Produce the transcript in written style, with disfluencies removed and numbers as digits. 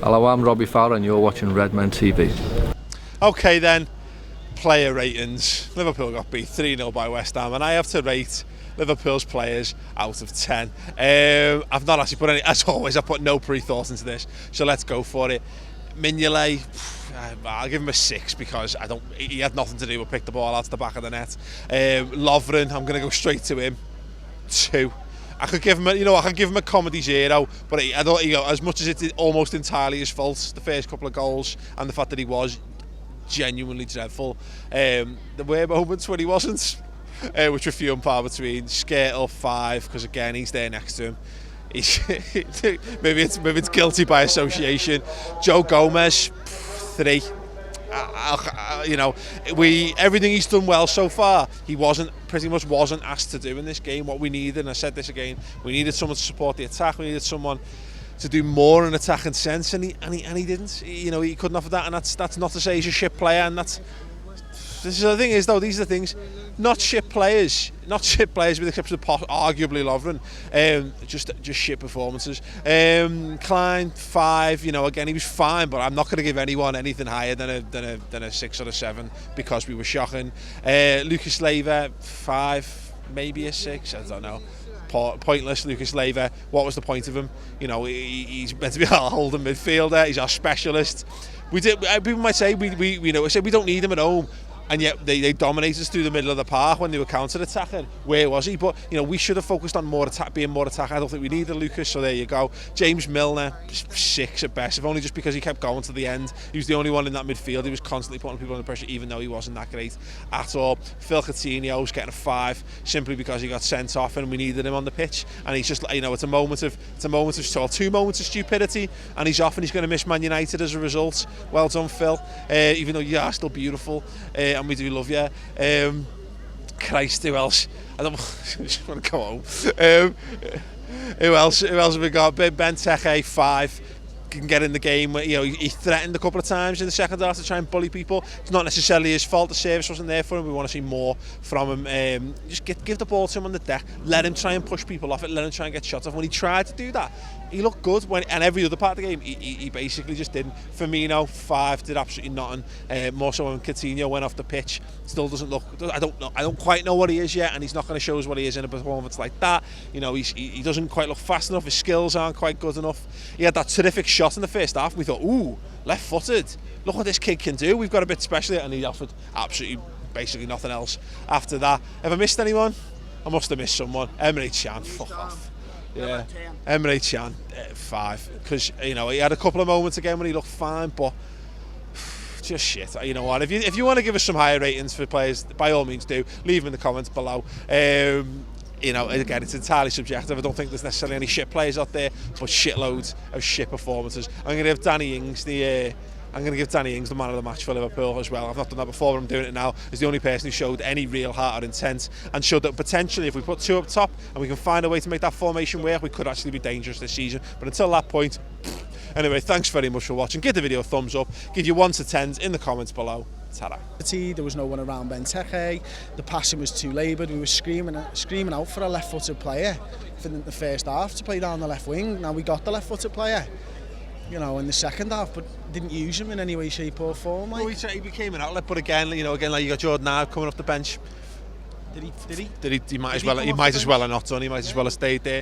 Hello, I'm Robbie Fowler and you're watching Redmen TV. Okay then, player ratings. Liverpool got beat 3-0 by West Ham, and I have to rate Liverpool's players out of 10. I've not actually put any, as always, I put no pre-thought into this, so let's go for it. Mignolet, I'll give him a 6 because he had nothing to do but pick the ball out the back of the net. Lovren, I'm going to go straight to him, 2. I could give him a comedy 0, but I don't, as much as it's almost entirely his fault, the first couple of goals and the fact that he was genuinely dreadful. There were moments when he wasn't, which were few and far between. Skirtle 5, because again he's there next to him. maybe it's guilty by association. Joe Gomez 3. Everything he's done well so far, he pretty much wasn't asked to do in this game. What we needed, and I said this again, we needed someone to support the attack. We needed someone to do more in attacking sense, and he didn't. He couldn't offer that, and that's not to say he's a shit player. And the thing is, though, these are the things. Not shit players, with the exception of arguably Lovren. Just shit performances. Klein 5. Again he was fine, but I'm not going to give anyone anything higher than a 6 or a 7 because we were shocking. Lucas Leiva 5, maybe a 6. I don't know. Pointless. Lucas Leiva. What was the point of him? He's meant to be our holding midfielder. He's our specialist. People might say we don't need him at home. And yet they dominated us through the middle of the park when they were counter-attacking. Where was he? But we should have focused on being more attack. I don't think we needed Lucas, so there you go. James Milner, 6 at best, if only just because he kept going to the end. He was the only one in that midfield. He was constantly putting people under pressure, even though he wasn't that great at all. Phil Coutinho was getting a 5 simply because he got sent off and we needed him on the pitch. And he's just, it's 2 moments of stupidity, and he's off and he's going to miss Man United as a result. Well done, Phil. Even though you are still beautiful. And we do love you. Christ, who else? I just want to go home. Who else have we got? Benteke 5. Can get in the game. He threatened a couple of times in the second half to try and bully people. It's not necessarily his fault. The service wasn't there for him. We want to see more from him. Just give the ball to him on the deck. Let him try and push people off it. Let him try and get shots off. When he tried to do that, he looked good. And every other part of the game, he basically just didn't. Firmino 5 did absolutely nothing. More so when Coutinho went off the pitch. Still doesn't look. I don't quite know what he is yet, and he's not going to show us what he is in a performance like that. He doesn't quite look fast enough. His skills aren't quite good enough. He had that terrific shot in the first half. We thought, ooh, left-footed. Look what this kid can do. We've got a bit special, and he offered absolutely, basically nothing else after that. Have I missed anyone? I must have missed someone. Emre Can, fuck off. Yeah, Emre Can 5, because he had a couple of moments again when he looked fine, but just shit. You know what? If you want to give us some higher ratings for players, by all means do. Leave them in the comments below. Again, it's entirely subjective. I don't think there's necessarily any shit players out there, but shitloads of shit performances. I'm going to give Danny Ings the man of the match for Liverpool as well. I've not done that before, but I'm doing it now. He's the only person who showed any real heart or intent, and showed that potentially if we put 2 up top and we can find a way to make that formation work, we could actually be dangerous this season. But until that point, anyway, thanks very much for watching. Give the video a thumbs up. Give your 1 to 10s in the comments below. Ta-ra. There was no one around Benteke. The passing was too laboured. We were screaming out for a left-footed player for the first half to play down the left wing. Now we got the left-footed player, in the second half, but didn't use him in any way, shape or form. Well, he became an outlet, but again, like you got Jordan Ibe coming off the bench. Did he? He might as well have not done. He might as well have stayed there.